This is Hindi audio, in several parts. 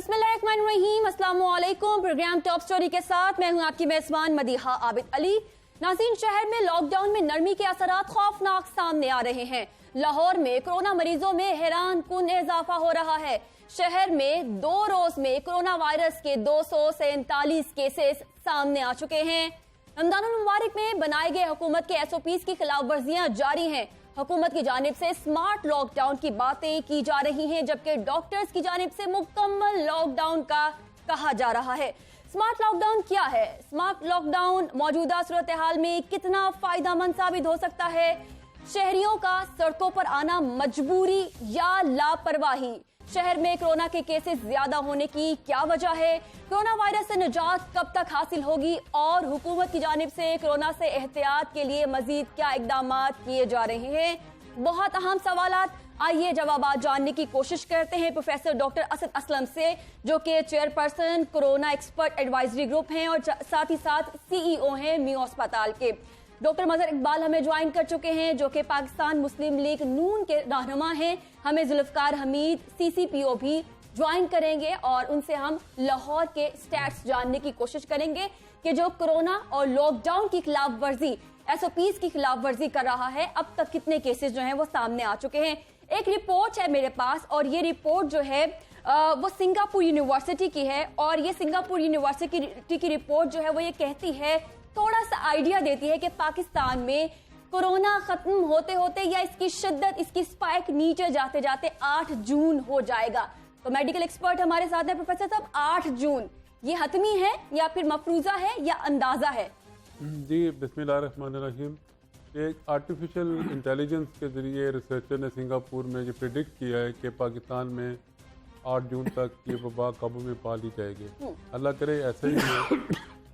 बिस्मिल्लाहिर्रहमानिर्रहीम, अस्सलामु अलैकुम। प्रोग्राम टॉप स्टोरी के साथ मैं हूं आपकी मेजबान मदीहा आबिद अली। नाज़रीन, शहर में लॉकडाउन में नरमी के असरात खौफनाक सामने आ रहे हैं। लाहौर में कोरोना मरीजों में हैरान कुन इजाफा हो रहा है। शहर में 2 रोज में कोरोना वायरस के 247 केसेस सामने आ चुके हैं। रमजान मुबारक में बनाए गए हुकूमत के SOPs की खिलाफ वर्जियां जारी हैं। हुकूमत की जानिब से स्मार्ट लॉकडाउन की बातें की जा रही हैं, जबकि डॉक्टर्स की जानिब से मुकम्मल लॉकडाउन का कहा जा रहा है। स्मार्ट लॉकडाउन क्या है? स्मार्ट लॉकडाउन मौजूदा सूरत हाल में कितना फायदेमंद साबित हो सकता है? शहरियों का सड़कों पर आना मजबूरी या लापरवाही? शहर में कोरोना के केसेस ज्यादा होने की क्या वजह है? कोरोना वायरस से निजात कब तक हासिल होगी? और हुकूमत की जानिब से कोरोना से एहतियात के लिए मजीद क्या इकदाम किए जा रहे हैं? बहुत अहम सवालात। आइए जवाब जानने की कोशिश करते हैं प्रोफेसर डॉक्टर असद असलम से, जो कि chairperson corona expert advisory group हैं और साथ ही साथ CEO हैं मियो अस्पताल के। डॉक्टर मजहर इकबाल हमें ज्वाइन कर चुके हैं, जो कि पाकिस्तान मुस्लिम लीग नून के रहनुमा हैं। हमें जुल्फकार हमीद CCPO भी ज्वाइन करेंगे और उनसे हम लाहौर के स्टैट्स जानने की कोशिश करेंगे कि जो कोरोना और लॉकडाउन की खिलाफ वर्जी, SOPs की खिलाफ वर्जी कर रहा है, अब तक कितने केसेस जो हैं वो सामने आ चुके हैं। एक रिपोर्ट है मेरे पास और ये रिपोर्ट जो है वो सिंगापुर यूनिवर्सिटी की है और ये सिंगापुर यूनिवर्सिटी की रिपोर्ट जो है वो ये कहती है, थोड़ा सा आइडिया देती है कि पाकिस्तान में कोरोना खत्म होते होते या इसकी शिद्दत, इसकी स्पाइक नीचे जाते जाते 8 जून हो जाएगा। तो मेडिकल एक्सपर्ट हमारे साथ है प्रोफेसर साहब। 8 जून ये हतमी है या फिर मफरूजा है या अंदाजा है? जी, बिस्मिल्लाहिर्रहमानिर्रहीम। एक आर्टिफिशियल इंटेलिजेंस के जरिए रिसर्चर ने सिंगापुर में ये प्रिडिक्ट किया है कि पाकिस्तान में 8 जून तक ये वबा काबू में पा ली जाएगी। अल्लाह करे ऐसा ही हो,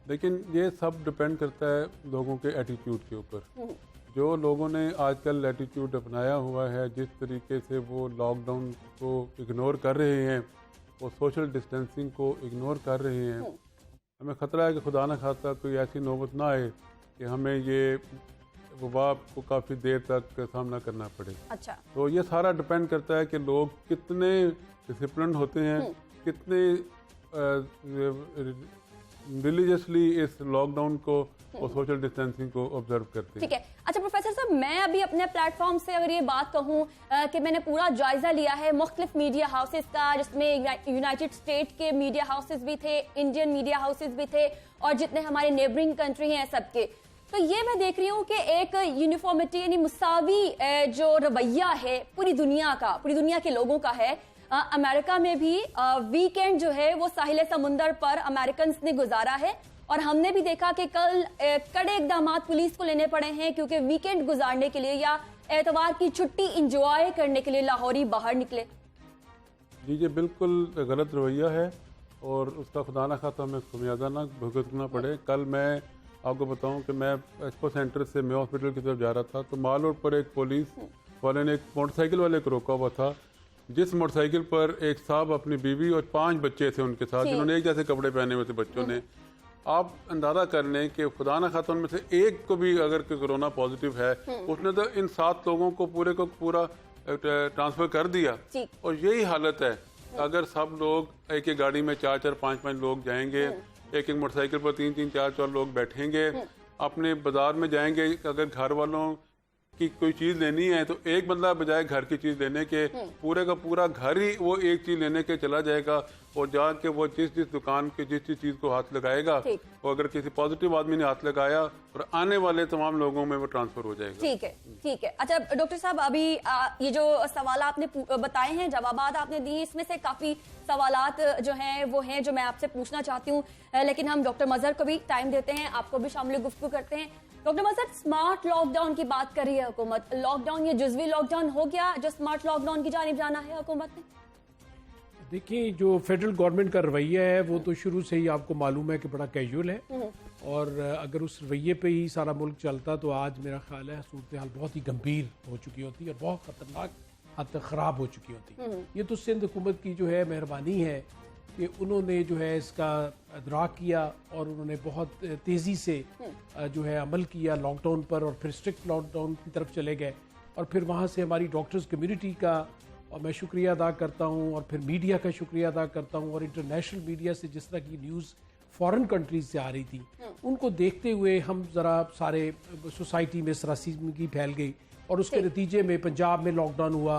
लेकिन ये सब डिपेंड करता है लोगों के एटीट्यूड के ऊपर। जो लोगों ने आजकल एटीट्यूड अपनाया हुआ है, जिस तरीके से वो लॉकडाउन को इग्नोर कर रहे हैं, वो सोशल डिस्टेंसिंग को इग्नोर कर रहे हैं, हमें ख़तरा है कि खुदा न खास्ता कोई ऐसी नौबत ना आए कि हमें ये वबा को काफ़ी देर तक सामना करना पड़े। अच्छा, तो ये सारा डिपेंड करता है कि लोग कितने डिसिप्लिन होते हैं, कितने रिलीजियसली इस लॉकडाउन को और सोशल डिस्टेंसिंग को ऑब्जर्व करते हैं। ठीक है। अच्छा प्रोफेसर साहब, मैं अभी अपने प्लेटफॉर्म से अगर ये बात कहूँ कि मैंने पूरा जायजा लिया है मुख्तलिफ मीडिया हाउसेस का, जिसमें यूनाइटेड स्टेट के मीडिया हाउसेस भी थे, इंडियन मीडिया हाउसेस भी थे और जितने हमारे नेबरिंग कंट्री हैं सबके, तो ये मैं देख रही हूँ कि एक यूनिफॉर्मिटी यानी मुसावी जो रवैया है पूरी दुनिया का, पूरी दुनिया के लोगों का है। अमेरिका में भी वीकेंड जो है वो साहिल समुंदर पर अमेरिकन ने गुजारा है और हमने भी देखा कि कल कड़े इकदाम पुलिस को लेने पड़े हैं, क्योंकि वीकेंड गुजारने के लिए या एतवार की छुट्टी इंजॉय करने के लिए लाहौरी बाहर निकले। जी, ये बिल्कुल गलत रवैया है और उसका खुदा न खास्ता हमें खमियाजा ना भुगतना पड़े। कल मैं आपको बताऊं कि मैं एक्सपो सेंटर से मैं हॉस्पिटल की तरफ जा रहा था, तो माल रोड पर एक पुलिस वाले ने एक मोटरसाइकिल वाले को रोका हुआ था, जिस मोटरसाइकिल पर एक साहब, अपनी बीवी और 5 बच्चे थे उनके साथ, जिन्होंने एक जैसे कपड़े पहने हुए थे बच्चों ने। आप अंदाजा कर लें कि खुदा न खास्ता उनमें से एक को भी अगर कोरोना पॉजिटिव है, उसने तो इन 7 लोगों को पूरा ट्रांसफर कर दिया। और यही हालत है, अगर सब लोग एक गाड़ी में 4-4, 5-5 लोग जाएंगे, एक मोटरसाइकिल पर 3-3, 4-4 लोग बैठेंगे, अपने बाजार में जाएंगे, अगर घर वालों की कोई चीज लेनी है तो एक बंदा बजाय घर की चीज लेने के पूरे का पूरा घर ही वो एक चीज लेने के चला जाएगा और जाके वो जिस दुकान के जिस चीज को हाथ लगाएगा, वो अगर किसी पॉजिटिव आदमी ने हाथ लगाया और आने वाले तमाम लोगों में वो ट्रांसफर हो जाएगा। ठीक है, ठीक है। अच्छा डॉक्टर साहब, अभी ये जो सवाल आपने बताए हैं, जवाबात आपने दिए, इसमें से काफी सवालात जो हैं वो हैं जो मैं आपसे पूछना चाहती हूँ, लेकिन हम डॉक्टर मजहर को भी टाइम देते हैं, आपको भी शामिल गुफ्तगू करते हैं। डॉक्टर मजहर, स्मार्ट लॉकडाउन की बात कर रही है हुकूमत, लॉकडाउन ये जुज़वी लॉकडाउन हो गया जो स्मार्ट लॉकडाउन की जानिब जाना है हुकूमत ने? देखिए, जो फेडरल गवर्नमेंट का रवैया है वो तो शुरू से ही आपको मालूम है कि बड़ा कैजुअल है, और अगर उस रवैये पे ही सारा मुल्क चलता तो आज मेरा ख्याल है सूरत हाल बहुत ही गंभीर हो चुकी होती और बहुत ख़तरनाक हद तक ख़राब हो चुकी होती। ये तो सिंध हुकूमत की जो है मेहरबानी है कि उन्होंने जो है इसका अदराक किया और उन्होंने बहुत तेज़ी से जो है अमल किया लॉकडाउन पर, और फिर स्ट्रिक्ट लॉकडाउन की तरफ चले गए, और फिर वहाँ से हमारी डॉक्टर्स कम्युनिटी का और मैं शुक्रिया अदा करता हूँ, और फिर मीडिया का शुक्रिया अदा करता हूँ, और इंटरनेशनल मीडिया से जिस तरह की न्यूज़ फॉरेन कंट्रीज से आ रही थी, उनको देखते हुए हम ज़रा सारे सोसाइटी में सरासगी फैल गई, और उसके नतीजे में पंजाब में लॉकडाउन हुआ।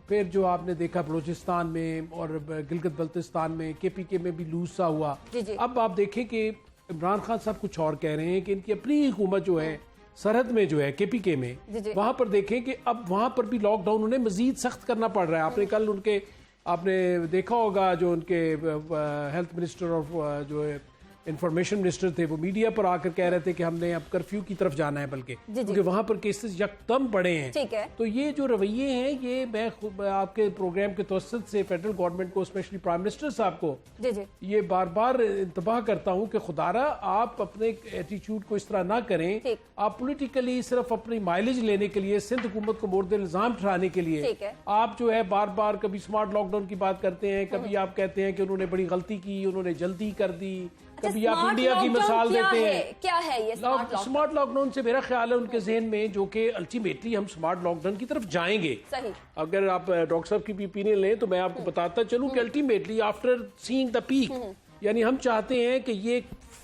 फिर जो आपने देखा बलूचिस्तान में और गिलगित बल्तिस्तान में, KPK में भी लूज सा हुआ। अब आप देखें कि इमरान खान साहब कुछ और कह रहे हैं कि इनकी अपनी हुकूमत जो है सरहद में जो है KPK में, वहां पर देखें कि अब वहां पर भी लॉकडाउन उन्हें मजीद सख्त करना पड़ रहा है। आपने कल आपने देखा होगा जो उनके हेल्थ मिनिस्टर और जो इंफॉर्मेशन मिनिस्टर थे, वो मीडिया पर आकर कह रहे थे कि हमने अब कर्फ्यू की तरफ जाना है, बल्कि क्योंकि वहां पर केसेस यकदम बढ़े हैं। ठीक है। तो ये जो रवैये हैं, ये मैं आपके प्रोग्राम के तवस्सुत से फेडरल गवर्नमेंट को, स्पेशली प्राइम मिनिस्टर साहब को ये बार बार इंतबाह करता हूं कि खुदारा आप अपने एटीट्यूड को इस तरह ना करें। आप पॉलिटिकली सिर्फ अपनी माइलेज लेने के लिए, सिंध हुकूमत को मोर्द इल्जाम ठहराने के लिए आप जो है बार बार कभी स्मार्ट लॉकडाउन की बात करते हैं, कभी आप कहते हैं कि उन्होंने बड़ी गलती की, उन्होंने जल्दी कर दी, कभी आप इंडिया की मिसाल देते हैं। क्या है ये स्मार्ट लॉकडाउन? से मेरा ख्याल है उनके जहन में जो कि अल्टीमेटली हम स्मार्ट लॉकडाउन की तरफ जाएंगे। सही। अगर आप डॉक्टर साहब की भी ओपिनियन लें तो मैं आपको बताता चलूं कि ultimately after seeing the peak, यानी हम चाहते हैं कि ये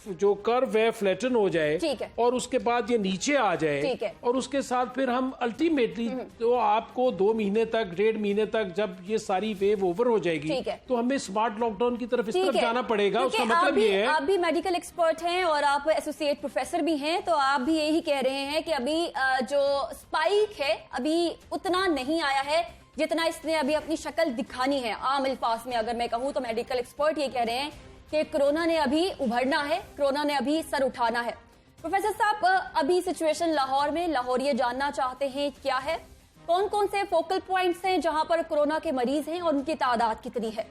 जो कर्व है फ्लैटन हो जाए, और उसके बाद ये नीचे आ जाए, और उसके साथ फिर हम अल्टीमेटली तो आपको 2 महीने तक, 1.5 महीने तक जब ये सारी वेव ओवर हो जाएगी, तो हमें स्मार्ट लॉकडाउन की तरफ इस तरफ जाना पड़ेगा। उसका मतलब ये है, आप भी मेडिकल एक्सपर्ट हैं और आप एसोसिएट प्रोफेसर भी हैं, तो आप भी यही कह रहे हैं कि अभी जो स्पाइक है अभी उतना नहीं आया है जितना इसने अभी अपनी शक्ल दिखानी है। आम अल्फाज में अगर मैं कहूँ तो मेडिकल एक्सपर्ट ये कह रहे हैं कि कोरोना ने अभी उभरना है, कोरोना ने अभी सर उठाना है। प्रोफेसर साहब, अभी सिचुएशन लाहौर में, लाहौरिये जानना चाहते हैं क्या है, कौन कौन से फोकल पॉइंट्स हैं जहां पर कोरोना के मरीज हैं और उनकी तादाद कितनी है?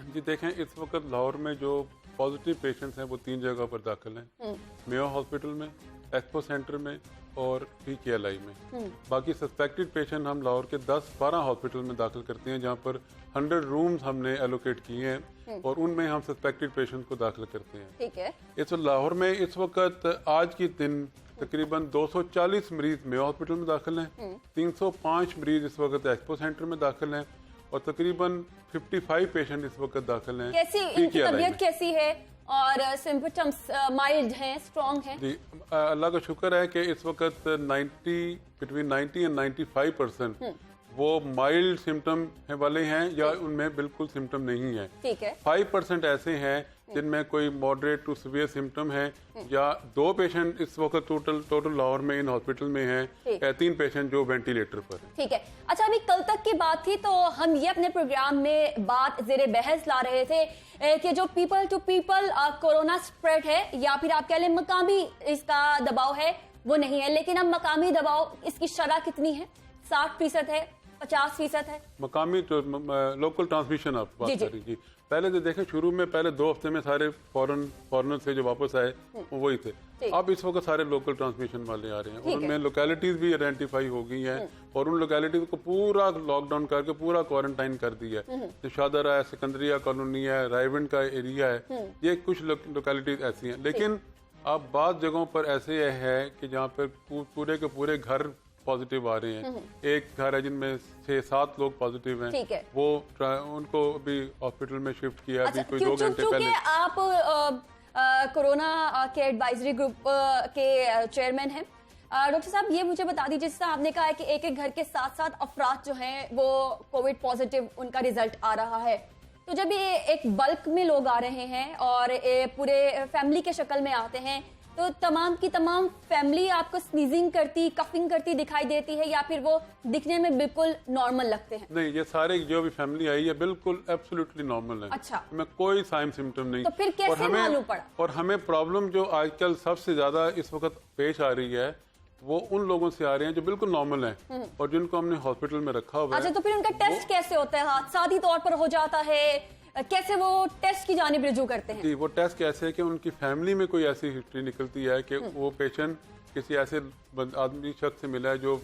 जी देखें, इस वक्त लाहौर में जो पॉजिटिव पेशेंट्स हैं वो 3 जगह पर दाखिल हैं, मेयो हॉस्पिटल में, एक्सपो सेंटर में और PKLI में। बाकी सस्पेक्टेड पेशेंट हम लाहौर के 10-12 हॉस्पिटल में दाखिल करते हैं, जहां पर 100 रूम्स हमने एलोकेट किए हैं और उनमें हम सस्पेक्टेड पेशेंट को दाखिल करते हैं। ठीक है। इस लाहौर में इस वक्त आज के दिन तकरीबन 240 मरीज मेयो हॉस्पिटल में दाखिल हैं, 305 मरीज इस वक्त एक्सपो सेंटर में दाखिल हैं और तकरीबन 55 पेशेंट इस वक्त दाखिल हैं। कैसी इनकी तबीयत कैसी है और सिम्पटम्स माइल्ड हैं, स्ट्रॉन्ग हैं? जी अल्लाह का शुक्र है कि इस वक्त 90 और 95% वो माइल्ड सिम्टम वाले हैं या उनमें बिल्कुल सिम्टम नहीं है। ठीक है। 5% ऐसे हैं जिनमें कोई मॉडरेट टू सीवियर सिम्टम है, या 2 पेशेंट इस वक्त टोटल लाहौर में इन हॉस्पिटल में हैं, 3 पेशेंट जो वेंटिलेटर पर हैं। ठीक है। अच्छा, अभी कल तक की बात थी तो हम ये अपने प्रोग्राम में बात ज़ेरे बहस ला रहे थे कि जो people to people corona spread है, या फिर आप कह लें मकामी इसका दबाव है, वो नहीं है। लेकिन अब मकामी दबाव, इसकी शरह कितनी है? 60% है, 50% है? मकामी तो लोकल ट्रांसमिशन आप बात कर रही थी। पहले तो देखें, शुरू में पहले 2 हफ्ते में सारे फॉरेनर से जो वापस आए वो वही थे। अब इस वक्त सारे लोकल ट्रांसमिशन वाले आ रहे हैं, उनमें लोकेलिटीज भी आइडेंटिफाई हो गई हैं और उन लोकेलिटीज को पूरा लॉकडाउन करके पूरा क्वारंटाइन कर दिया है। जो शादरा है, सिकंदरिया कॉलोनी है, रायविंड का एरिया है, ये कुछ लोकेलिटीज ऐसी हैं। लेकिन अब बाद जगहों पर ऐसे है कि जहाँ पर पूरे के पूरे घर पॉजिटिव आ रहे हैं। एक घर है जिनमें 6-7 लोग पॉजिटिव हैं, वो उनको अभी हॉस्पिटल में शिफ्ट किया। अच्छा, अभी कोई 2 घंटे पहले। आप कोरोना के एडवाइजरी ग्रुप के चेयरमैन हैं, डॉक्टर साहब ये मुझे बता दीजिए, जैसा आपने कहा है कि एक घर के 7-7 अफराद जो हैं वो कोविड पॉजिटिव उनका रिजल्ट आ रहा है, तो जब ये एक बल्क में लोग आ रहे हैं और पूरे फैमिली के शक्ल में आते हैं, तो तमाम की तमाम फैमिली आपको स्नीजिंग करती, कफिंग करती दिखाई देती है, या फिर वो दिखने में बिल्कुल नॉर्मल लगते हैं? नहीं, ये सारे जो भी फैमिली आई है बिल्कुल एब्सोल्युटली नॉर्मल है। अच्छा। में कोई साइन सिम्टम नहीं। तो फिर कैसे मालूम पड़ा? और हमें प्रॉब्लम जो आजकल सबसे ज्यादा इस वक्त पेश आ रही है वो उन लोगों से आ रहे हैं जो बिल्कुल नॉर्मल हैं और जिनको हमने हॉस्पिटल में रखा हुआ है। अच्छा, तो फिर उनका टेस्ट कैसे होता है? हादसाती तौर पर हो जाता है, कैसे वो टेस्ट की जानिब रुजू करते हैं? जी, वो टेस्ट कैसे है कि उनकी फैमिली में कोई ऐसी हिस्ट्री निकलती है कि वो पेशेंट किसी ऐसे आदमी शख्स से मिला है जो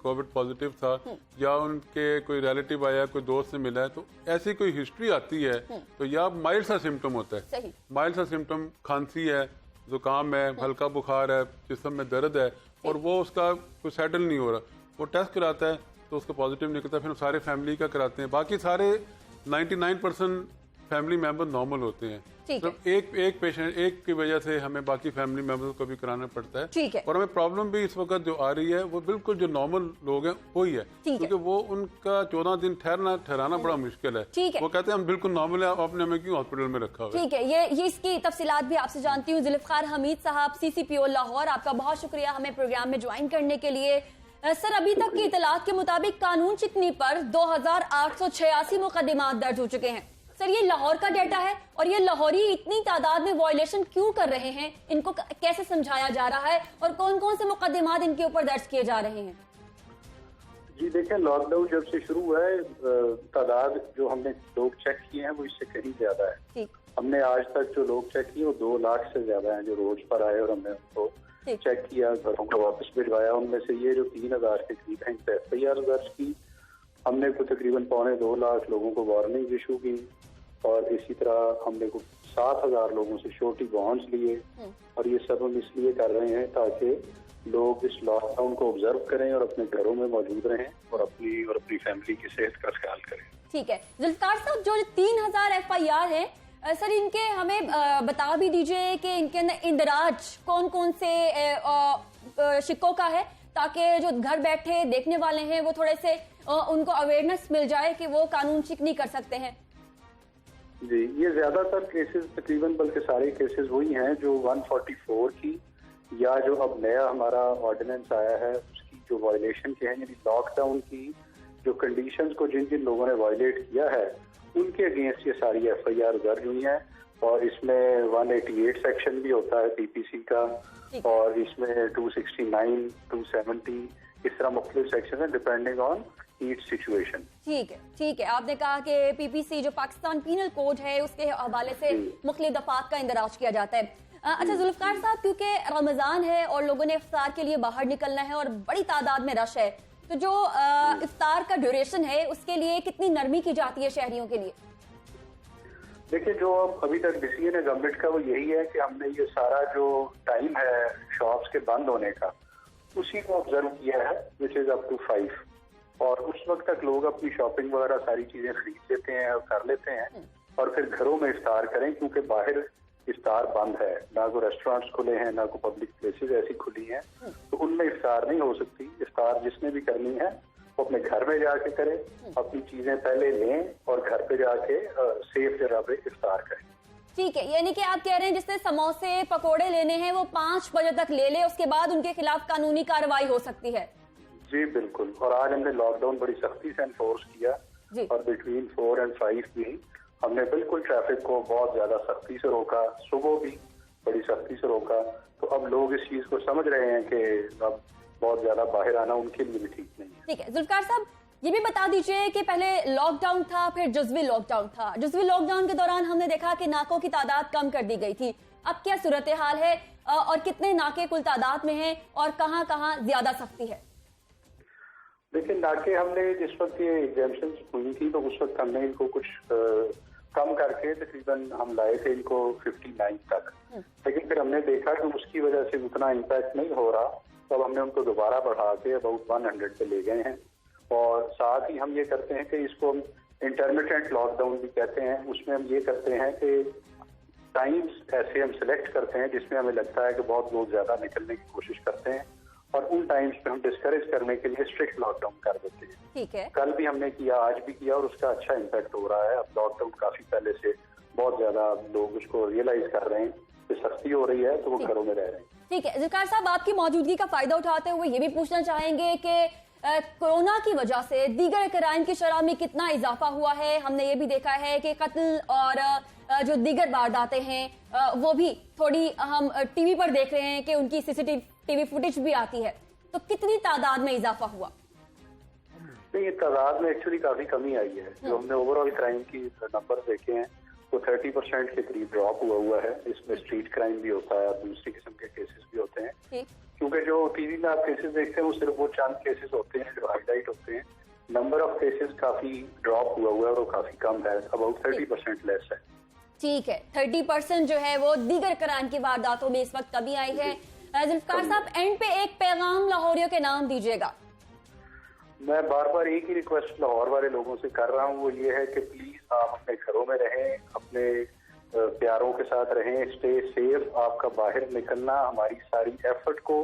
कोविड पॉजिटिव था, या उनके कोई रिलेटिव आया, कोई दोस्त से मिला है, तो ऐसी कोई हिस्ट्री आती है तो या माइल्ड सा सिम्टम होता है। माइल्ड सा सिम्टम खांसी है, जुकाम है, हल्का बुखार है, जिस्म में दर्द है और वो उसका कोई सेटल नहीं हो रहा, वो टेस्ट कराता है, तो उसका पॉजिटिव निकलता है, फिर हम सारे फैमिली का कराते हैं। बाकी सारे 99% फैमिली मेंबर नॉर्मल होते हैं। ठीक सिर्फ एक पेशेंट एक की वजह से हमें बाकी फैमिली मेंबर्स को भी कराना पड़ता है। ठीक है। और हमें प्रॉब्लम भी इस वक्त जो आ रही है वो बिल्कुल जो नॉर्मल लोग हैं वही है, क्योंकि वो उनका 14 दिन ठहराना बड़ा मुश्किल है। ठीक है। वो कहते हैं हम बिल्कुल नॉर्मल है, आपने हमें क्यों हॉस्पिटल में रखा हुआ है। ठीक है, ये इसकी तफसीलात भी आपसे जानती हूँ। जुल्फकार हमीद साहब, CCPO लाहौर, आपका बहुत शुक्रिया हमें प्रोग्राम में ज्वाइन करने के लिए। सर, अभी तक की इतलात के मुताबिक कानून चिकनी पर 2886 मुकदमात दर्ज हो चुके हैं। सर, ये लाहौर का डेटा है और ये लाहौरी इतनी तादाद में वायलेशन क्यों कर रहे हैं, इनको कैसे समझाया जा रहा है और कौन कौन से मुकदमात इनके ऊपर दर्ज किए जा रहे हैं? जी देखें, लॉकडाउन जब से शुरू हुआ है तादाद जो हमने लोग चेक किए हैं वो इससे कहीं ज्यादा है। ठीक। हमने आज तक जो लोग चेक किए वो 2 लाख से ज्यादा हैं जो रोज पर आए और हमने उनको चेक किया, घरों को वापस भिजवाया। उनमें से ये जो 3000 के करीब हैं FIR दर्ज की। हमने को तकरीबन 2.25 लाख लोगों को वार्निंग इशू की और इसी तरह हमने को 7000 लोगों से श्योरिटी बॉन्ड्स लिए। और ये सब हम इसलिए कर रहे हैं ताकि लोग इस लॉकडाउन को ऑब्जर्व करें और अपने घरों में मौजूद रहें और अपनी फैमिली की सेहत का ख्याल करें। ठीक है। जुल्फकार साहब, जो 3000 FIR है, सर इनके हमें बता भी दीजिए कि इनके अंदर इंदराज कौन कौन से शिक्कों का है, ताकि जो घर बैठे देखने वाले हैं वो थोड़े से उनको अवेयरनेस मिल जाए कि वो कानून चिकनी कर सकते हैं। जी, ये ज्यादातर केसेस तकरीबन बल्कि सारे केसेस वही हैं जो 144 की या जो अब नया हमारा ऑर्डिनेंस आया है उसकी जो वायलेशन के हैं, यानी लॉकडाउन की जो कंडीशंस को जिन जिन लोगों ने वायलेट किया है उनके अगेंस्ट ये सारी FIR दर्ज हुई हैं। और इसमें 188 सेक्शन भी होता है PPC का और इसमें 269, 270 इस तरह मुख्तलिफ सेक्शन है डिपेंडिंग ऑन ईच सिचुएशन। ठीक है, ठीक है। आपने कहा कि PPC जो पाकिस्तान पीनल कोड है उसके हवाले से मुख्तलिफ दफात का इंदराज किया जाता है। अच्छा जुल्फकार साहब, क्योंकि रमजान है और लोगों ने इफ्तार के लिए बाहर निकलना है और बड़ी तादाद में रश है, तो जो इफ्तार का ड्यूरेशन है उसके लिए कितनी नरमी की जाती है शहरियों के लिए? देखिए, जो अभी तक डिसीजन है गवर्नमेंट का वो यही है कि हमने ये सारा जो टाइम है शॉप्स के बंद होने का उसी को ऑब्जर्व किया है, विच इज अप टू 5। और उस वक्त तक लोग अपनी शॉपिंग वगैरह सारी चीजें खरीद लेते हैं और कर लेते हैं और फिर घरों में इफ्तार करें, क्योंकि बाहर इफ्तार बंद है, ना को रेस्टोरेंट्स खुले हैं ना को पब्लिक प्लेसेस ऐसी खुली हैं, तो उनमें इफ्तार नहीं हो सकती। इफ्तार जिसने भी करनी है वो अपने घर में जाके करे, अपनी चीजें पहले लें और घर पे जाके सेफ जगह पे इफ्तार करें। ठीक है, यानी कि आप कह रहे हैं जिससे समोसे पकोड़े लेने हैं वो 5 बजे तक ले ले, उसके बाद उनके खिलाफ कानूनी कार्रवाई हो सकती है। जी बिल्कुल। और आज हमने लॉकडाउन बड़ी सख्ती से एनफोर्स किया और बिटवीन 4 और 5 भी हमने बिल्कुल ट्रैफिक को बहुत ज्यादा सख्ती से रोका, सुबह भी बड़ी सख्ती से रोका। तो अब लोग इस चीज को समझ रहे हैं कि अब बहुत ज्यादा बाहर आना उनके लिए भी ठीक नहीं है। ठीक है। जुल्फकार साहब, ये भी बता दीजिए कि पहले लॉकडाउन था, फिर जुज़वी लॉकडाउन था। जुज़वी लॉकडाउन के दौरान हमने देखा कि नाकों की तादाद कम कर दी गई थी। अब क्या सूरत हाल है और कितने नाके कुल तादाद में हैं और कहां कहां ज्यादा सख्ती है? देखिए, नाके हमने जिस वक्त ये एग्जाम्पशंस हुई थी तो उस वक्त हमने इनको कुछ कम करके तकरीबन हम लाए थे इनको 59 तक, लेकिन फिर हमने देखा कि उसकी वजह से उतना इम्पैक्ट नहीं हो रहा, तो अब हमने उनको दोबारा बढ़ा के अबाउट 100 पे ले गए हैं। और साथ ही हम ये करते हैं कि इसको हम इंटरमिटेंट लॉकडाउन भी कहते हैं। उसमें हम ये करते हैं कि टाइम्स ऐसे हम सिलेक्ट करते हैं जिसमें हमें लगता है कि बहुत लोग ज्यादा निकलने की कोशिश करते हैं और उन टाइम्स पे हम डिस्करेज करने के लिए स्ट्रिक्ट लॉकडाउन कर देते हैं। ठीक है। कल भी हमने किया, आज भी किया और उसका अच्छा इम्पैक्ट हो रहा है। अब लॉकडाउन काफी पहले से बहुत ज्यादा लोग उसको रियलाइज कर रहे हैं कि सख्ती हो रही है तो वो घरों में रह रहे हैं। ठीक है। जुल्फकार साहब, आपकी मौजूदगी का फायदा उठाते हुए ये भी पूछना चाहेंगे कि कोरोना की वजह से दीगर क्राइम की शरह में कितना इजाफा हुआ है? हमने ये भी देखा है कि कत्ल और जो दीगर वारदातें हैं वो भी थोड़ी हम टीवी पर देख रहे हैं कि उनकी CCTV फुटेज भी आती है, तो कितनी तादाद में इजाफा हुआ? नहीं, ये तादाद में एक्चुअली काफी कमी आई है। जो हमने ओवरऑल क्राइम की नंबर देखे हैं वो 30% के करीब ड्रॉप हुआ है। इसमें स्ट्रीट क्राइम भी होता है, दूसरी किस्म के केसेस भी होते हैं, क्योंकि जो टीवी में आप केसेस देखते हैं वो सिर्फ वो चंद केसेस होते हैं जो हाईलाइट होते हैं। नंबर ऑफ केसेस काफी ड्रॉप हुआ है और वो काफी कम है, अबाउट 30% लेस है। ठीक है, 30% जो है वो दीगर क्राइम की वारदातों में इस वक्त कमी आई है। जुल्फकार साहब, एंड पे एक पैगाम लाहौरियों के नाम दीजिएगा। मैं बार बार एक ही रिक्वेस्ट लाहौर वाले लोगों से कर रहा हूँ, वो ये है कि प्लीज आप अपने घरों में रहें, अपने प्यारों के साथ रहें, स्टे सेफ। आपका बाहर निकलना हमारी सारी एफर्ट को,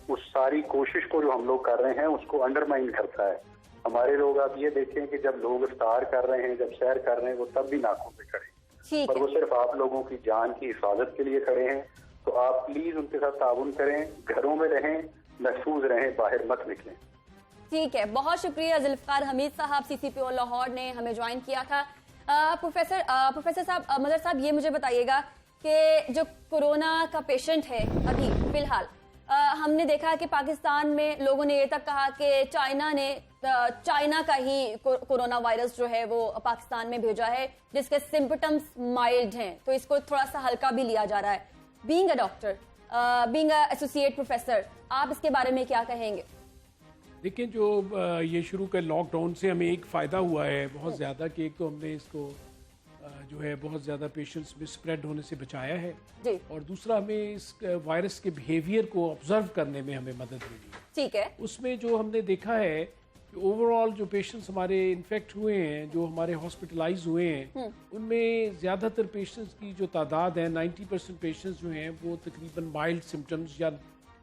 उस सारी कोशिश को जो हम लोग कर रहे हैं उसको अंडरमाइन करता है। हमारे लोग आप ये देखें कि जब लोग इफ्तार कर रहे हैं, जब सैर कर रहे हैं, वो तब भी नाकों पे खड़े हैं, पर वो सिर्फ आप लोगों की जान की हिफाजत के लिए खड़े हैं। तो आप प्लीज उनके साथ ताउन करें, घरों में रहें, महफूज रहें, बाहर मत निकलें। ठीक है, बहुत शुक्रिया जुल्फकार हमीद साहब, सीसीपीओ लाहौर ने हमें ज्वाइन किया था। प्रोफेसर साहब, मदर साहब, ये मुझे बताइएगा कि जो कोरोना का पेशेंट है अभी फिलहाल, हमने देखा कि पाकिस्तान में लोगों ने ये तक कहा कि चाइना का ही कोरोना वायरस जो है वो पाकिस्तान में भेजा है, जिसके सिम्पटम्स माइल्ड हैं, तो इसको थोड़ा सा हल्का भी लिया जा रहा है। Being a doctor, being a associate professor, आप इसके बारे में क्या कहेंगे? देखिए, जो ये शुरू के लॉकडाउन से हमें एक फ़ायदा हुआ है बहुत ज़्यादा कि एक तो हमने इसको जो है बहुत ज़्यादा पेशेंट्स में स्प्रेड होने से बचाया है जी। और दूसरा हमें इस वायरस के बिहेवियर को ऑब्जर्व करने में हमें मदद मिली है। ठीक है, उसमें जो हमने देखा है कि ओवरऑल जो पेशेंट्स हमारे इन्फेक्ट हुए हैं, जो हमारे हॉस्पिटलाइज हुए हैं, उनमें ज़्यादातर पेशेंट्स की जो तादाद है 90% पेशेंट्स जो हैं वो तकरीबन माइल्ड सिम्टम्स या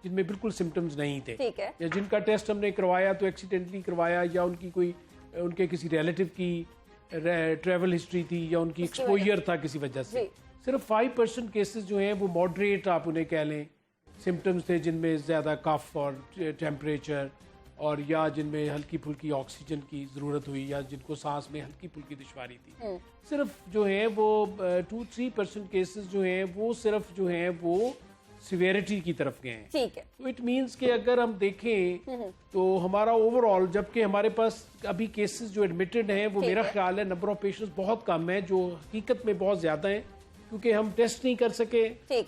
जिनमें बिल्कुल सिम्टम्स नहीं थे, ठीक है, या जिनका टेस्ट हमने करवाया तो एक्सीडेंटली करवाया, या उनके किसी रिलेटिव की ट्रैवल हिस्ट्री थी, या उनकी एक्सपोजर था किसी वजह से। सिर्फ 5% केसेस जो हैं वो मॉडरेट आप उन्हें कह लें सिम्टम्स थे, जिनमें ज़्यादा कफ और टेम्परेचर, और या जिनमें हल्की फुल्की ऑक्सीजन की ज़रूरत हुई, या जिनको सांस में हल्की फुल्की दुश्वारी थी। सिर्फ जो है वो 2-3% केसेस जो हैं वो सिर्फ जो हैं वो सिवियरिटी की तरफ गए हैं। ठीक है, तो इट मींस कि अगर हम देखें तो हमारा ओवरऑल, जबकि हमारे पास अभी केसेस जो एडमिटेड हैं वो मेरा ख्याल है नंबर ऑफ पेशेंट्स बहुत कम है, जो हकीकत में बहुत ज्यादा हैं, क्योंकि हम टेस्ट नहीं कर सके।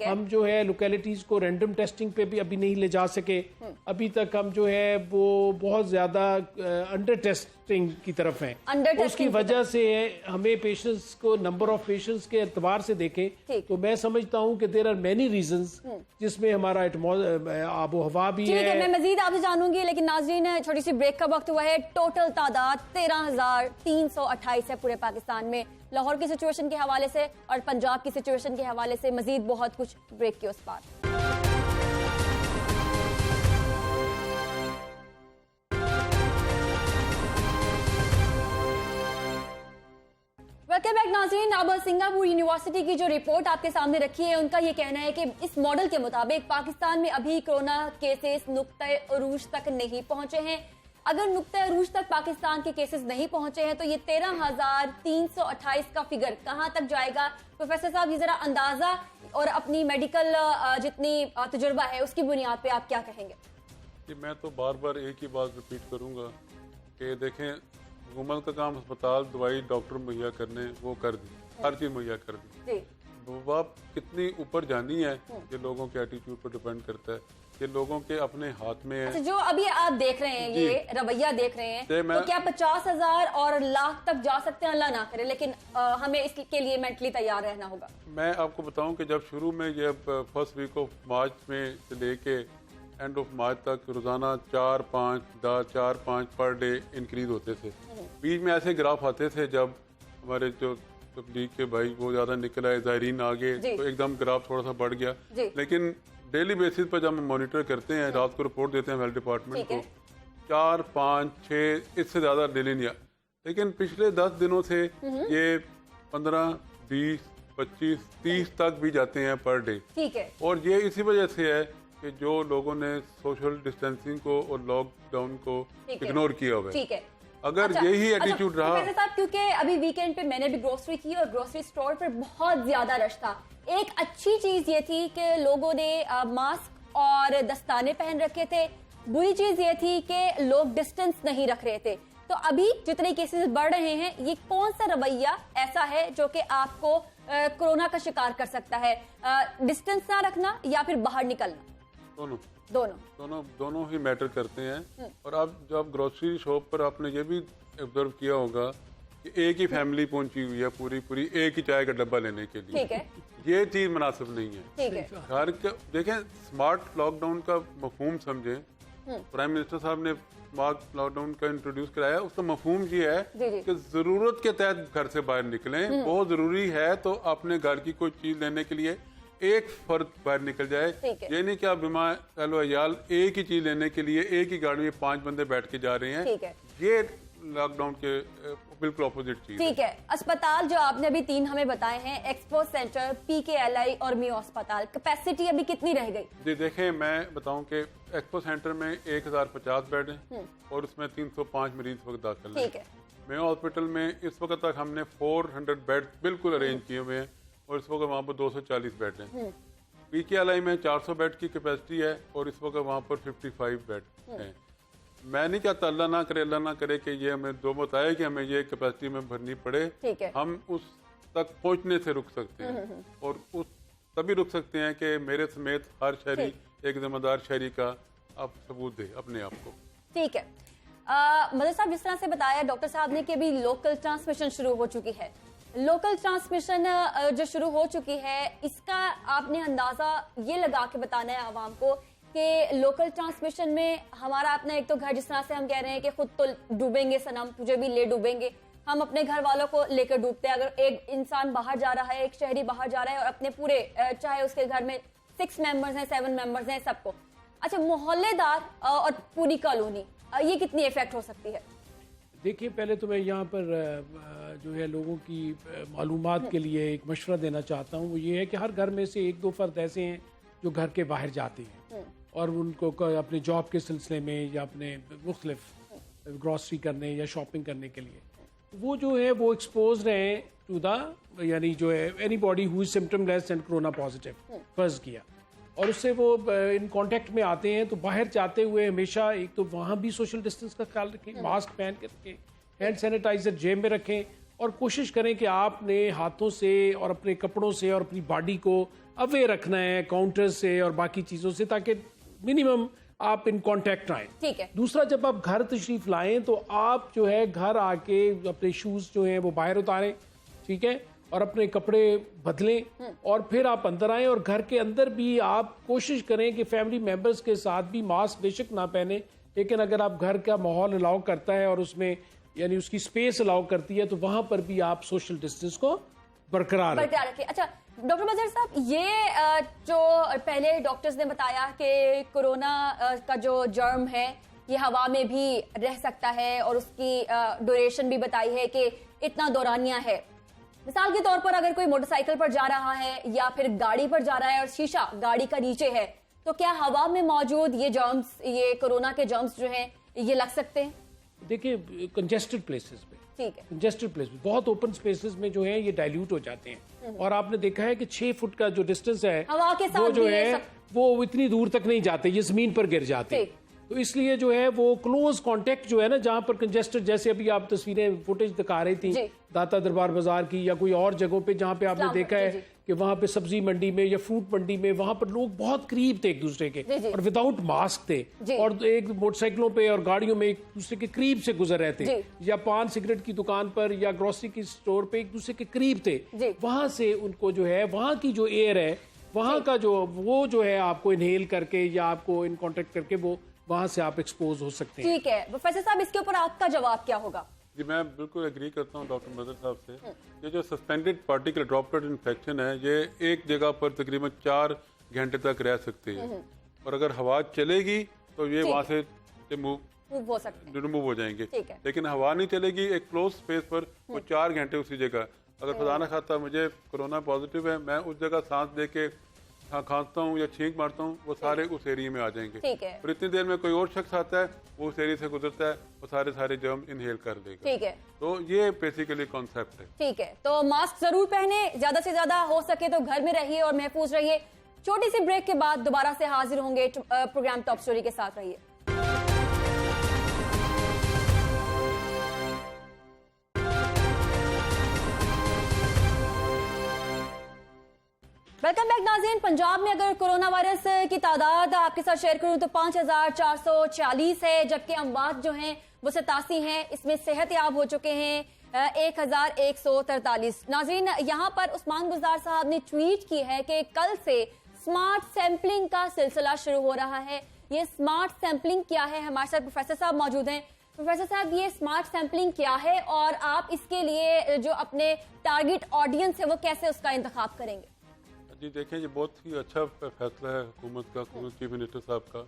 हम जो है लोकेलिटीज को रैंडम टेस्टिंग पे भी अभी नहीं ले जा सके। अभी तक हम जो है वो बहुत ज्यादा अंडर टेस्टिंग की तरफ हैं। उसकी वजह से हमें पेशेंट्स को, नंबर ऑफ पेशेंट्स के एतबार से देखें तो मैं समझता हूँ कि देयर आर मेनी रीजंस, जिसमें हमारा आबो हवा भी है। मैं मजीद आपसे जानूंगी, लेकिन नाज़रीन छोटी सी ब्रेक का वक्त हुआ है। टोटल तादाद 13,328 है पूरे पाकिस्तान में। लाहौर की सिचुएशन के हवाले से और पंजाब की सिचुएशन के हवाले से मजीद बहुत कुछ ब्रेक के उस पार। वेलकम बैक नाज़रीन। अब सिंगापुर यूनिवर्सिटी की जो रिपोर्ट आपके सामने रखी है, उनका ये कहना है कि इस मॉडल के मुताबिक पाकिस्तान में अभी कोरोना केसेस नुक्ते अरूज तक नहीं पहुंचे हैं। अगर नुक्ते अरूज तक पाकिस्तान के केसेस नहीं पहुंचे हैं तो ये 13,328 का फिगर कहां तक जाएगा? प्रोफेसर साहब, ये जरा अंदाजा और अपनी मेडिकल जितनी तजुर्बा है उसकी बुनियाद पे आप क्या कहेंगे? मैं तो बार बार एक ही बात रिपीट करूंगा कि देखें, हुकूमत का काम अस्पताल, दवाई, डॉक्टर मुहैया करने, वो कर दी, हर चीज मुहैया कर दी। बाप कितनी ऊपर जानी है ये लोगों के एटीट्यूड पर डिपेंड करता है, ये लोगों के अपने हाथ में है। अच्छा, जो अभी आप देख रहे हैं, ये रवैया देख रहे हैं, तो क्या 50,000 और लाख तक जा सकते हैं? अल्लाह ना करे, लेकिन हमें इसके लिए मेंटली तैयार रहना होगा। मैं आपको बताऊं कि जब शुरू में ये फर्स्ट वीक ऑफ मार्च में से लेके एंड ऑफ मार्च तक रोजाना 4-5 पर डे इंक्रीज होते थे। बीच में ऐसे ग्राफ आते थे जब हमारे जो तबलीग के भाई वो ज्यादा निकल आए, ज़ायरीन आ गए, तो एकदम ग्राफ थोड़ा सा बढ़ गया। लेकिन डेली बेसिस पर जब हम मॉनिटर करते हैं, रात को रिपोर्ट देते हैं हेल्थ डिपार्टमेंट को, 4, 5, 6 इससे ज्यादा डेली नहीं। लेकिन पिछले 10 दिनों से ये 15, 20, 25, 30 तक भी जाते हैं पर डे। ठीक है, और ये इसी वजह से है कि जो लोगों ने सोशल डिस्टेंसिंग को और लॉकडाउन को इग्नोर किया हुआ है। ठीक है, अगर यही एटीट्यूड रहा। साहब, क्योंकि अभी वीकेंड पे मैंने भी ग्रोसरी की और ग्रोसरी स्टोर पर बहुत ज्यादा रश था। एक अच्छी चीज ये थी कि लोगों ने मास्क और दस्ताने पहन रखे थे। बुरी चीज ये थी कि लोग डिस्टेंस नहीं रख रहे थे। तो अभी जितने केसेस बढ़ रहे हैं, ये कौन सा रवैया ऐसा है जो कि आपको कोरोना का शिकार कर सकता है? डिस्टेंस ना रखना या फिर बाहर निकलना? दोनों ही मैटर करते हैं। और अब जब ग्रोसरी शॉप पर आपने ये भी ऑब्जर्व किया होगा कि एक ही फैमिली पहुंची हुई है पूरी एक ही चाय का डब्बा लेने के लिए। ठीक है, ये चीज मुनासिब नहीं है। ठीक है, घर के देखें, स्मार्ट लॉकडाउन का मफहूम समझें प्राइम मिनिस्टर साहब ने स्मार्ट लॉकडाउन का इंट्रोड्यूस कराया, उसका मफहूम ये है जी जी। कि जरूरत के तहत घर से बाहर निकलें, बहुत जरूरी है तो अपने घर की कोई चीज लेने के लिए एक फर्द बाहर निकल जाए। ठीक है। ये नहीं कि आप बीमार अहलो-अयाल एक ही चीज लेने के लिए एक ही गाड़ी में 5 बंदे बैठ के जा रहे हैं। ठीक है। ये लॉकडाउन के बिल्कुल ऑपोजिट चीज है। ठीक है। अस्पताल जो आपने अभी 3 हमें बताए हैं, एक्सपो सेंटर, PKLI और मियो अस्पताल, कैपेसिटी अभी कितनी रह गई? जी देखें, मैं बताऊं कि एक्सपो सेंटर में 1050 बेड हैं और उसमें 305 मरीज इस वक्त दाखिल हैं। ठीक है। मेयो हॉस्पिटल में इस वक्त तक हमने 400 बेड बिल्कुल अरेंज किए हुए हैं और इस वक्त वहाँ पर 240 बेड हैं। PKLI में 400 बेड की कैपेसिटी है और इस वक्त वहाँ पर 55 बेड हैं। मैं नहीं चाहता, अल्लाह ना करे कि ये हमें दो बताए कि हमें ये कैपेसिटी में भरनी पड़े। ठीक है। हम उस तक पहुंचने से रुक सकते हैं और उस तभी रुक सकते हैं कि मेरे समेत हर शहरी एक जिम्मेदार शहरी का आप सबूत दे अपने आप को। ठीक है। मदर साहब, जिस तरह से बताया डॉक्टर साहब ने कि अभी लोकल ट्रांसमिशन शुरू हो चुकी है, लोकल ट्रांसमिशन जो शुरू हो चुकी है, इसका आपने अंदाजा ये लगा के बताना है आवाम को कि लोकल ट्रांसमिशन में हमारा अपना एक तो घर, जिस तरह से हम कह रहे हैं कि खुद तो डूबेंगे सनम, तुझे भी ले डूबेंगे, हम अपने घर वालों को लेकर डूबते हैं। अगर एक इंसान बाहर जा रहा है, एक शहरी बाहर जा रहा है और अपने पूरे, चाहे उसके घर में 6 मेंबर्स हैं, 7 मेंबर्स हैं, सबको, अच्छा मोहल्लेदार और पूरी कॉलोनी, ये कितनी इफेक्ट हो सकती है? देखिए, पहले तो मैं यहाँ पर जो है लोगों की मालूमात के लिए एक मशवरा देना चाहता हूँ। वो ये है कि हर घर में से 1-2 फर्द ऐसे हैं जो घर के बाहर जाते हैं और उनको अपने जॉब के सिलसिले में या अपने मुख्तलिफ ग्रॉसरी करने या शॉपिंग करने के लिए, वो जो है वो एक्सपोज रहे टू द, यानी जो है any body who is symptomless and corona positive फर्ज किया, और उससे वो इन कांटेक्ट में आते हैं। तो बाहर जाते हुए हमेशा एक तो वहाँ भी सोशल डिस्टेंस का ख्याल रखें, मास्क पहन के रखें, हैंड सैनिटाइजर जेब में रखें और कोशिश करें कि आपने हाथों से और अपने कपड़ों से और अपनी बॉडी को अवे रखना है काउंटर से और बाकी चीज़ों से, ताकि मिनिमम आप इन कांटेक्ट आए। ठीक है। दूसरा, जब आप घर तशरीफ लाएं तो आप जो है घर आके अपने शूज जो हैं वो बाहर उतारें, ठीक है, और अपने कपड़े बदलें और फिर आप अंदर आएं। और घर के अंदर भी आप कोशिश करें कि फैमिली मेंबर्स के साथ भी मास्क बेशक ना पहने, लेकिन अगर आप घर का माहौल अलाउ करता है और उसमें यानी उसकी स्पेस अलाउ करती है तो वहां पर भी आप सोशल डिस्टेंस को बरकरार रखें। अच्छा डॉक्टर मजहर साहब, ये जो पहले डॉक्टर्स ने बताया कि कोरोना का जो जर्म है ये हवा में भी रह सकता है और उसकी ड्यूरेशन भी बताई है कि इतना दौरानिया है। मिसाल के तौर पर अगर कोई मोटरसाइकिल पर जा रहा है या फिर गाड़ी पर जा रहा है और शीशा गाड़ी का नीचे है, तो क्या हवा में मौजूद ये जर्म्स, ये कोरोना के जर्म्स जो हैं, ये लग सकते हैं? देखिए, कंजेस्टेड प्लेसेस पे, ठीक है, कंजेस्टेड प्लेस में, बहुत ओपन स्पेसेस में जो है ये डाइल्यूट हो जाते हैं और आपने देखा है कि 6 फुट का जो डिस्टेंस है हवा के साथ वो जो भी ये है सब- वो इतनी दूर तक नहीं जाते, ये जमीन पर गिर जाते हैं। ठीक। तो इसलिए जो है वो क्लोज कांटेक्ट जो है ना, जहां पर कंजेस्टेड, जैसे अभी आप तस्वीरें फुटेज दिखा रही थी जी। दाता दरबार बाजार की या कोई और जगहों पे जहां पे आपने इस्लाम देखा जी, है जी। कि वहां पे सब्जी मंडी में या फ्रूट मंडी में वहां पर लोग बहुत करीब थे एक दूसरे के जी, जी। और विदाउट मास्क थे जी। और एक मोटरसाइकिलों पे और गाड़ियों में एक दूसरे के करीब से गुजर रहे थे, जी। या पान सिगरेट की दुकान पर या ग्रोसरी की स्टोर पे एक दूसरे के करीब थे। जी। वहां से उनको जो है वहां की जो एयर है वहां का वो जो है आपको इनहेल करके या आपको इन कांटेक्ट करके वो वहां से आप एक्सपोज हो सकते हैं। ठीक है। प्रोफेसर साहब, इसके ऊपर आपका जवाब क्या होगा? जी मैं बिल्कुल एग्री करता हूँ डॉक्टर मदर साहब से। ये जो सस्पेंडेड पार्टिकल ड्रॉपलेट इन्फेक्शन है ये एक जगह पर तकरीबन 4 घंटे तक रह सकती है और अगर हवा चलेगी तो ये ठीक वहाँ है। से मूव हो सकते हैं। रिमूव हो जाएंगे। ठीक है। लेकिन हवा नहीं चलेगी एक क्लोज स्पेस पर, वो 4 घंटे उसी जगह। अगर खुदा ना खाता मुझे कोरोना पॉजिटिव है, मैं उस जगह सांस दे के खांसता हूँ या छींक मारता हूँ, वो सारे उस एरिया में आ जाएंगे। ठीक है। और इतनी देर में कोई और शख्स आता है, वो उस एरिया से गुजरता है, वो सारे जर्म इनहेल कर लेगा। ठीक है। तो ये बेसिकली कॉन्सेप्ट है। ठीक है, तो मास्क जरूर पहने, ज्यादा से ज्यादा हो सके तो घर में रहिए और महफूज रहिए। छोटी सी ब्रेक के बाद दोबारा से हाजिर होंगे प्रोग्राम टॉप स्टोरी के साथ। रहिए। वेलकम बैक नाज़रीन। पंजाब में अगर कोरोना वायरस की तादाद आपके साथ शेयर करूं तो 5440 है, जबकि अमवात जो हैं वो 87 हैं। इसमें सेहतयाब हो चुके हैं 1143। नाज़रीन, यहाँ पर उस्मान गुलजार साहब ने ट्वीट की है कि कल से स्मार्ट सैंपलिंग का सिलसिला शुरू हो रहा है। ये स्मार्ट सैंपलिंग क्या है? हमारे साथ प्रोफेसर साहब मौजूद हैं। प्रोफेसर साहब, ये स्मार्ट सैंपलिंग क्या है और आप इसके लिए जो अपने टारगेट ऑडियंस है वो कैसे उसका इंतखाब करेंगे? जी देखें, ये बहुत ही अच्छा फैसला है हुकूमत का, चीफ मिनिस्टर साहब का,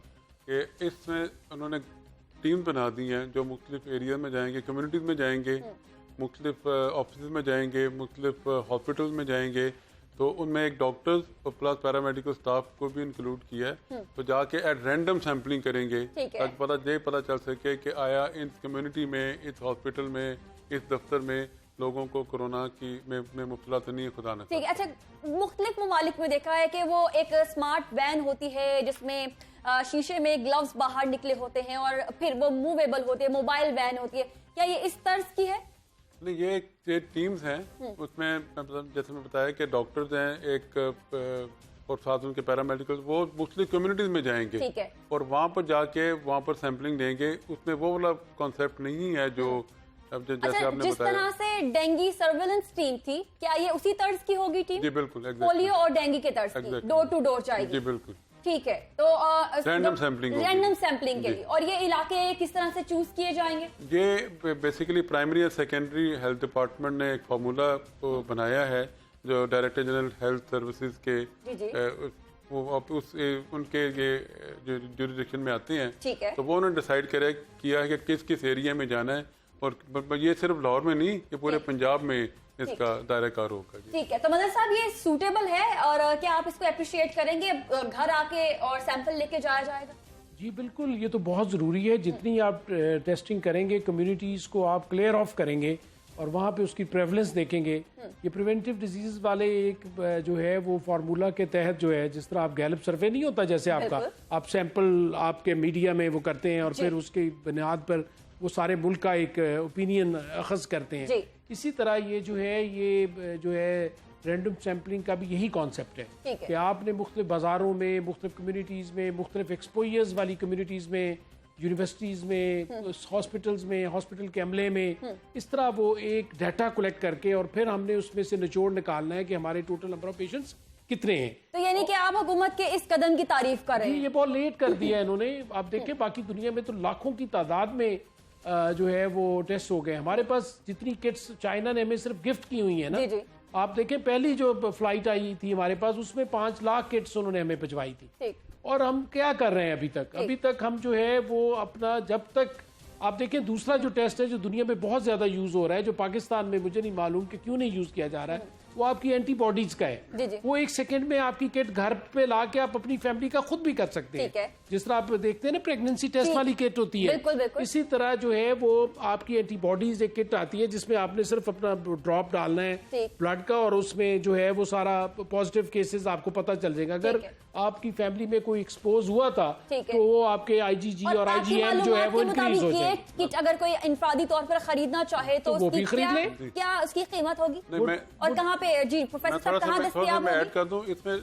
कि इसमें उन्होंने टीम बना दी हैं जो मुख्तलिफ एरिया में जाएंगे, कम्युनिटीज़ में जाएंगे, मुख्तलिफ ऑफिस में जाएंगे, मुख्तलिफ हॉस्पिटल्स में जाएंगे, तो उनमें एक डॉक्टर्स और प्लस पैरामेडिकल स्टाफ को भी इंक्लूड किया है। तो जाके एट रैंडम सैम्पलिंग करेंगे ताकि पता चल सके कि आया इस कम्युनिटी में, इस हॉस्पिटल में, इस दफ्तर में लोगों को कोरोना की में मुब्तला तो नहीं है, खुदा न। ठीक है। अच्छा, मुख्तलिफ ममालिक में देखा है कि वो एक स्मार्ट वैन होती है जिसमें शीशे में ग्लव्स बाहर निकले होते हैं और फिर वो मूवेबल होती है, मोबाइल वैन होती है। क्या ये इस तर्ज की है? नहीं, ये टीम्स हैं, उसमें जैसे मैं बताया कि डॉक्टर्स हैं एक और साथ उनके पैरामेडिकल, वो मुख्तलिफ कम्युनिटीज में जाएंगे। ठीक है। और वहाँ पर जाके वहाँ पर सैंपलिंग देंगे। उसमें वो वाला कॉन्सेप्ट नहीं है जो अब जैसे अच्छा, आपने जिस बताया। तरह से डेंगी सर्वेलेंस टीम थी, क्या ये उसी तर्ज की होगी टीम? जी बिल्कुल, पोलियो और डेंगी के तर्ज की, डोर टू डोर जाएगी। जी बिल्कुल। ठीक है। तो रैंडम सैम्पलिंग के लिए, और ये इलाके किस तरह से चूज किए जाएंगे? ये बेसिकली प्राइमरी और सेकेंडरी हेल्थ डिपार्टमेंट ने एक फार्मूला बनाया है जो डायरेक्टर जनरल हेल्थ सर्विसेज के वो उनके ये जो जुरिडिक्शन में आते हैं। ठीक है। तो वो उन्होंने डिसाइड किया है कि किस किस एरिया में जाना है, और ये सिर्फ लाहौर में नहीं, ये पूरे पंजाब में इसका दायरा कार होगा। ठीक है। तो मदन साहब, ये सूटेबल है और क्या आप इसको अप्रिशिएट करेंगे? घर आके और सैंपल लेके जाया जाएगा? जी बिल्कुल, ये तो बहुत ज़रूरी है। जितनी आप टेस्टिंग करेंगे, कम्युनिटीज़ को आप क्लियर ऑफ करेंगे और वहाँ पे उसकी प्रेवलेंस देखेंगे। ये प्रिवेंटिव डिजीज वाले एक जो है वो फार्मूला के तहत जो है, जिस तरह आप गैलप सर्वे नहीं होता जैसे आपका, आप सैंपल आपके मीडिया में वो करते हैं और फिर उसकी बुनियाद पर वो सारे मुल्क का एक ओपिनियन अखज़ करते हैं। इसी तरह ये जो है रैंडम सैम्पलिंग का भी यही कॉन्सेप्ट है कि आपने मुख्तलिफ बाज़ारों में, मुख्तलिफ कम्युनिटीज़ में, मुख्तलिफ एक्सपोजर्स वाली कम्युनिटीज़ में, यूनिवर्सिटीज़ में, हॉस्पिटल्स में, हॉस्पिटल के अमले में, इस तरह वो एक डाटा कलेक्ट करके और फिर हमने उसमें से निचोड़ निकालना है कि हमारे टोटल नंबर ऑफ पेशेंट्स कितने हैं। तो यानी कि आप हुकूमत के इस कदम की तारीफ कर रहे हैं? ये बहुत लेट कर दिया इन्होंने। आप देखें बाकी दुनिया में तो लाखों की तादाद में जो है वो टेस्ट हो गए। हमारे पास जितनी किट्स चाइना ने हमें सिर्फ गिफ्ट की हुई है ना, जी। आप देखें पहली जो फ्लाइट आई थी हमारे पास, उसमें 5 लाख किट्स उन्होंने हमें भिजवाई थी। और हम क्या कर रहे हैं अभी तक हम जो है वो अपना, जब तक आप देखें दूसरा जो टेस्ट है जो दुनिया में बहुत ज्यादा यूज हो रहा है, जो पाकिस्तान में मुझे नहीं मालूम कि क्यों नहीं यूज किया जा रहा है, वो आपकी एंटीबॉडीज का है। जी। वो 1 सेकंड में आपकी किट घर पे ला के आप अपनी फैमिली का खुद भी कर सकते हैं। जिस तरह आप देखते हैं ना प्रेगनेंसी टेस्ट वाली किट होती है, बिल्कुल। इसी तरह जो है वो आपकी एंटीबॉडीज एक किट आती है जिसमें आपने सिर्फ अपना ड्रॉप डालना है ब्लड का, और उसमें जो है वो सारा पॉजिटिव केसेस आपको पता चल जाएगा। अगर आपकी फैमिली में कोई एक्सपोज हुआ था तो वो आपके IgG और IgM जो है वो इंक्रीज हो जाए। किट अगर कोई इंफरादी तौर पर खरीदना चाहे तो उसकी क्या उसकी कीमत होगी और कहाँ पे? जी प्रोफेसर साहब, कहाँ दस्तयाब होगी? मैं ऐड कर दूं इसमें,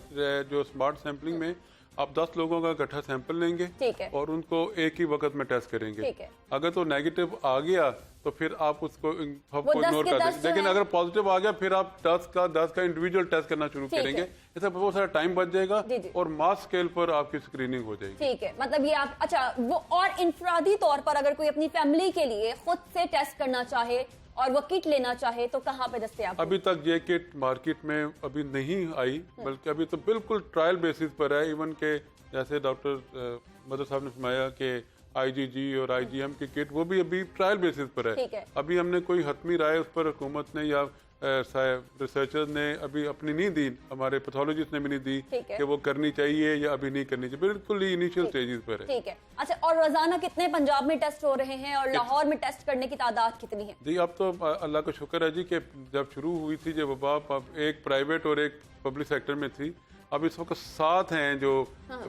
जो स्मार्ट सैंपलिंग में आप 10 लोगों का इकट्ठा सैंपल लेंगे और उनको एक ही वक्त में टेस्ट करेंगे। अगर तो नेगेटिव आ गया तो फिर आप उसको सबको इग्नोर कर देंगे, लेकिन अगर पॉजिटिव आ गया फिर आप 10 का इंडिविजुअल टेस्ट करना शुरू करेंगे। इससे बहुत सारा टाइम बच जाएगा और मास स्केल पर आपकी स्क्रीनिंग हो जाएगी। ठीक है, मतलब ये आप, अच्छा वो, और इंफरादी तौर पर अगर कोई अपनी फैमिली के लिए खुद से टेस्ट करना चाहे और वो किट लेना चाहे तो कहाँ पे दस्तयाब? अभी तक ये किट मार्केट में अभी नहीं आई, बल्कि अभी तो बिल्कुल ट्रायल बेसिस पर है। इवन के जैसे डॉक्टर मदर साहब ने फरमाया कि IgG और IgM की किट वो भी अभी ट्रायल बेसिस पर है। अभी हमने कोई हतमी राय उस पर हुकूमत ने या रिसर्चर्स ने अभी अपनी नहीं दी, हमारे पैथोलॉजिस्ट ने भी नहीं दी कि वो करनी चाहिए या अभी नहीं करनी चाहिए, बिल्कुल ही इनिशियल स्टेजेस पर है। ठीक है। अच्छा, और रोजाना कितने पंजाब में टेस्ट हो रहे हैं और लाहौर में टेस्ट करने की तादाद कितनी है? जी अब तो अल्लाह का शुक्र है जी कि जब शुरू हुई थी जब वबा, एक प्राइवेट और एक पब्लिक सेक्टर में थी। अब इस वक्त 7 हैं जो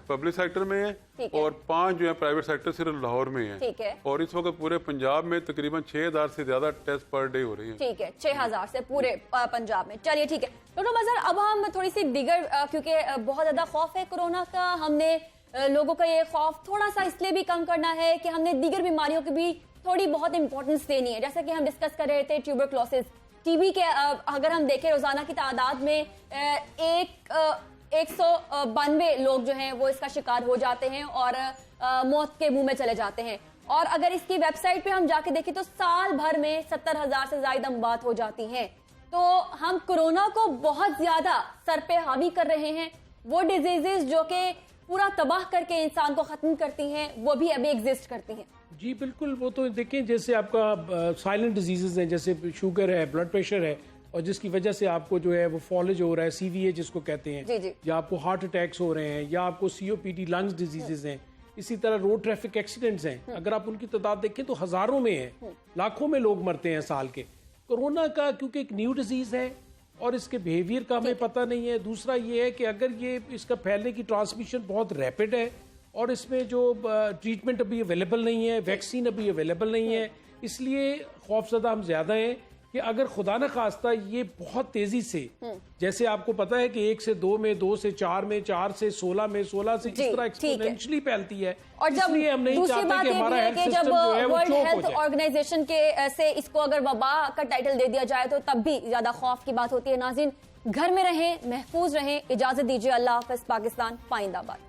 पब्लिक सेक्टर में है और 5 जो है प्राइवेट सेक्टर सिर्फ लाहौर में है। और इस वक्त पूरे पंजाब में तकरीबन 6000 से ज्यादा टेस्ट पर डे हो रही हैं। ठीक है, 6000 से पूरे पंजाब में। चलिए ठीक है डॉक्टर मजहर, अब हम थोड़ी सी दिगर, क्योंकि बहुत ज्यादा खौफ है कोरोना का, हमने लोगों का ये खौफ थोड़ा सा इसलिए भी कम करना है कि हमने दीगर बीमारियों की भी थोड़ी बहुत इंपॉर्टेंस देनी है। जैसा कि हम डिस्कस कर रहे थे ट्यूबरक्लोसिस, TB के अगर हम देखें रोजाना की तादाद में 192 लोग जो हैं वो इसका शिकार हो जाते हैं और मौत के मुंह में चले जाते हैं। और अगर इसकी वेबसाइट पे हम जाके देखें तो साल भर में 70,000 से ज्यादा मौत हो जाती हैं। तो हम कोरोना को बहुत ज्यादा सर पे हावी कर रहे हैं। वो डिजीजेस जो कि पूरा तबाह करके इंसान को खत्म करती हैं, वो भी अभी एग्जिस्ट करती हैं। जी बिल्कुल, वो तो देखें जैसे आपका साइलेंट डिजीजेज हैं, जैसे शुगर है, ब्लड प्रेशर है, और जिसकी वजह से आपको जो है वो फॉलेज हो रहा है, सीवीए जिसको कहते हैं, जी जी। या आपको हार्ट अटैक्स हो रहे हैं, या आपको सीओपीडी लंग्स डिजीजेज हैं, इसी तरह रोड ट्रैफिक एक्सीडेंट्स हैं। अगर आप उनकी तादाद देखें तो हजारों में है, लाखों में लोग मरते हैं साल के। कोरोना का क्योंकि एक न्यू डिजीज है और इसके बिहेवियर का हमें पता नहीं है। दूसरा ये है कि अगर ये इसका फैलने की ट्रांसमिशन बहुत रैपिड है और इसमें जो ट्रीटमेंट अभी अवेलेबल नहीं है, वैक्सीन अभी अवेलेबल नहीं है, इसलिए खौफजदा हम ज्यादा हैं कि अगर खुदा न खास्ता ये बहुत तेजी से, जैसे आपको पता है कि 1 से 2 में, 2 से 4 में, 4 से 16 में, 16 से इस तरह एक्सपोनेंशियली फैलती है। और जब इसलिए हम नहीं दूसरी बात चाहते कि ये हमारा भी है हेल्थ कि जब सिस्टम जो है वो वर्ल्ड चोक हो हेल्थ जाए। ऑर्गेनाइजेशन के से इसको अगर वबा का टाइटल दे दिया जाए तो तब भी ज्यादा खौफ की बात होती है। नाज़रीन, घर में रहें, महफूज रहें, इजाजत दीजिए। अल्लाह हाफ़िज़। पाकिस्तान पाइंदाबाद।